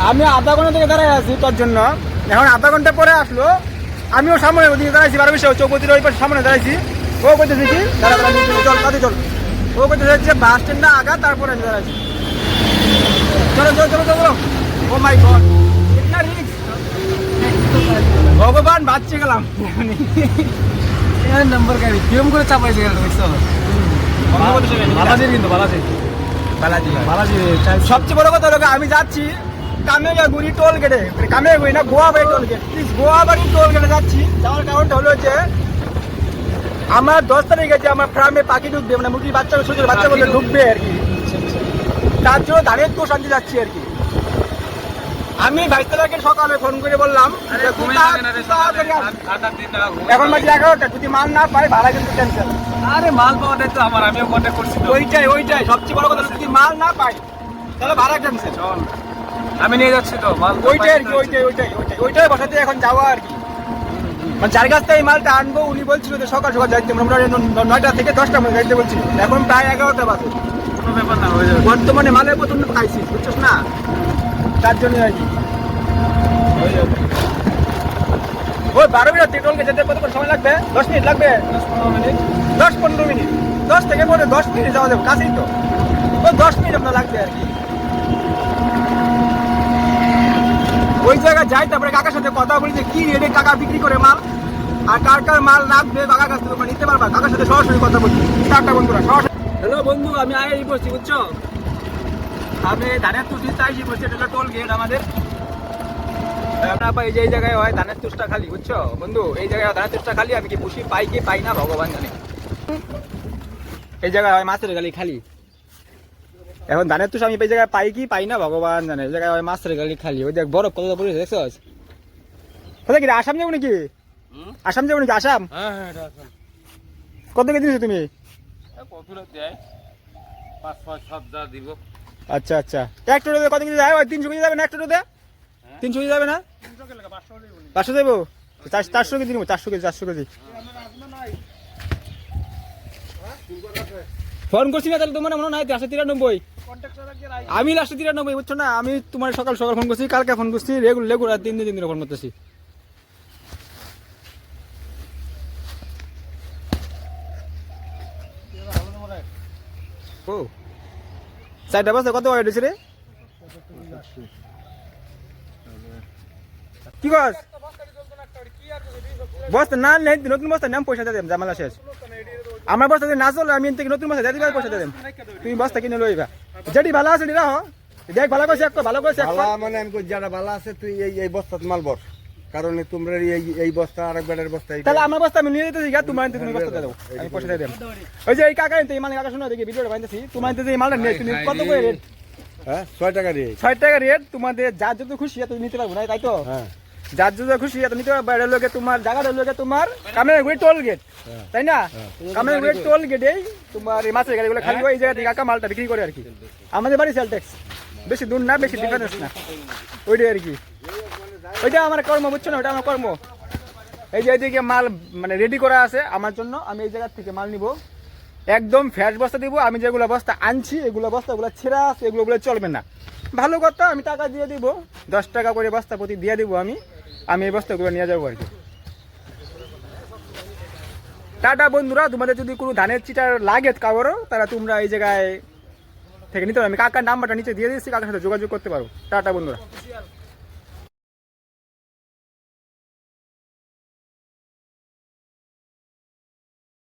আমি আধা ঘন্টা থেকে দাঁড়াই আছি তোর জন্য। এখন আধা ঘন্টা পরে আসলো, আমিও সামনে ওদিকে দাঁড়াইছি, 12 চৌপতির ওই পাশে সামনে দাঁড়াইছি। ও করতেছি কি দাঁড়া চল কাজে চল, ও করতেছে হচ্ছে বাস স্ট্যান্ডটা আগা, তারপরে আমি দাঁড়াইছি। চলো চলো চলো চলো। ও মাই গড, কিতনা রিস্ক, ভগবান বাঁচতে গেলাম। নাম্বার গাড়ি কিরম করে চাপাইছে গেল দেখছো? বালাজি কিন্তু বালাজি বালাজি বালাজি সবচেয়ে বড় কথা হলো আমি যাচ্ছি কামেরগুড়ি টোল গেটে, কামেরগুড়ি না Goabari toll gate, Goabari toll গেটে যাচ্ছি। যাওয়ার কারণটা হলো যে আমার 10 তারিখে যে আমার ফার্মে পাখি ঢুকবে, মানে মুরগির বাচ্চা ছোট বাচ্চাগুলো ঢুকবে আর কি, তার জন্য ধানের তোষ আনতে যাচ্ছি আর কি। আমি 22 তারিখে সকালে ফোন করে বললাম এখন বাজে 11টা, যদি মাল না পাই ভাড়া কিন্তু ক্যান্সেল। আরে মাল পাওয়া দেয় তো আমার, আমিও কন্ট্যাক্ট করছি তো। ওইটাই সবচেয়ে বড় কথা, যদি মাল না পাই তাহলে ভাড়া ক্যান্সেল। চল আমি নিয়ে যাচ্ছি তো মাল। ওইটাই আর কি, ওইটাই বসাতে এখন যাওয়া আর কি। মানে যার কাছ থেকে এই মালটা আনবো উনি বলছিল যে সকাল সকাল যাইতে, মোটামুটি 9টা থেকে 10টা মধ্যে যাইতে বলছিল। এখন প্রায় 11টা বাজে। কোনো ব্যাপার না, হয়ে যাবে। বর্তমানে মালের প্রচন্ড খাইছি, বুঝছিস না, তার জন্য আর কি। ওই 12 মিনিট টোলকে যেতে কত সময় লাগবে? 10 মিনিট লাগবে, 10-15 মিনিট, 10 থেকে 10 মিনিট যাওয়া যাবে, কাছেই তো। ওই 10 মিনিট আপনার লাগবে আর কি। ওই জায়গায় যাই, তারপরে কাকার সাথে কথা বলি যে কি রেটে কাকা বিক্রি করে মাল, আর কার কার মাল লাগবে কাকার কাছ থেকে নিতে পারবা, কাকার সাথে সরাসরি কথা বলছি। চারটা বন্ধুরা সরাসরি। হ্যালো বন্ধু, আমি আই বলছি বুঝছো, আমি ধানের তুষি চাইছি বলছি, এটা টোল গেট আমাদের। এই যে এই জায়গায় হয় ধানের তুষটা খালি, বুঝছো বন্ধু, এই জায়গায় ধানের তুষটা খালি। আমি কি পুষি পাই কি পাই না ভগবান জানে। এই জায়গায় হয় মাছের গালি খালি। এখন ধানের তুষ আমি এই জায়গায় পাই কি পাই না ভগবান জানে। এই জায়গায় হয় মাছের গালি খালি। ওই দেখ বরফ কত পড়েছে দেখছো? কোথায় কি আসাম যাবো নাকি? আসাম যাবো নাকি? আসাম কত কেজি দিছো তুমি? আচ্ছা আচ্ছা, এক টোটোতে কত কেজি যায়? 300 কেজি যাবে না? এক টোটোতে 300 কেজি যাবে না? 500 যাবো, 400 কেজি নিবো, 400 কেজি। ফোন করছি না তাহলে তোমার মনে হয় 93। আমি লাস্টে 93, বুঝছো না। আমি তোমার সকাল সকাল ফোন করছি, কালকে ফোন করছি, রেগুলার 3 দিন ফোন করতেছি। ও 4টা বাজে, কত ওয়েট হয়েছে রে? কি কস বস্তা না নেই, নতুন বস্তা নাম পয়সা দিয়ে জামালা শেষ। আমার বস্তা না চলে, আমি থেকে নতুন বস্তা দিয়ে পয়সা দিয়ে দেব। তুমি বস্তা কিনে লইবা, যেটি ভালো আছে রাহ। দেখ ভালো কইছে, ভালো কইছে মানে আমি কই যারা ভালো আছে তুই এই বস্তাত মাল বস, কারণ তোমরা এই বস্তা আর একবারের বস্তা। তাহলে আমার বস্তা আমি নিয়ে যেতেছি, তোমার তুমি বস্তা দিয়ে দাও, আমি পয়সা দিয়ে দেব। ওই যে এই কাকা এই মাল কাকা, শোনো দেখি ভিডিওটা বানাইতেছি, তোমার এই মালটা নিয়ে তুমি কত করে রেট? হ্যাঁ 6 টাকা রেট। 6 টাকা রেট। তোমাদের যার যত খুশি এত নিতে পারবো না, তাই তো? হ্যাঁ, যার যত খুশি এত নিতে পারবো। এটা লোকে তোমার জায়গাটা লোকে তোমার কামেরগুড়ি টোল গেট, তাই না? কামেরগুড়ি টোল গেটেই তোমার এই মাছের গাড়িগুলো খালি ওই জায়গা থেকে কাকা মালটা বিক্রি করে আর কি। আমাদের বাড়ি সেল ট্যাক্স, বেশি দূর না, বেশি ডিফারেন্স না, ওইটাই আর কি। ওইটা আমার কর্ম, বুঝছো না, ওটা আমার কর্ম। এই যে এইদিকে মাল মানে রেডি করা আছে আমার জন্য, আমি এই জায়গার থেকে মাল নিব, একদম ফ্রেশ বস্তা দিব। আমি যেগুলো বস্তা আনছি এগুলো বস্তাগুলো ছেঁড়া আছে, এগুলো চলবে না। ভালো কথা, আমি টাকা দিয়ে দিব, 10 টাকা করে বস্তা প্রতি দিয়ে দিব। আমি এই বস্তাগুলো নিয়ে যাবো আর কি। টাটা বন্ধুরা, তোমাদের যদি কোনো ধানের চিটার লাগে কারোরও, তারা তোমরা এই জায়গায় থেকে নিতে পারো। আমি কাকার নাম্বারটা নিচে দিয়ে দিচ্ছি, কাকার সাথে যোগাযোগ করতে পারো। টাটা বন্ধুরা।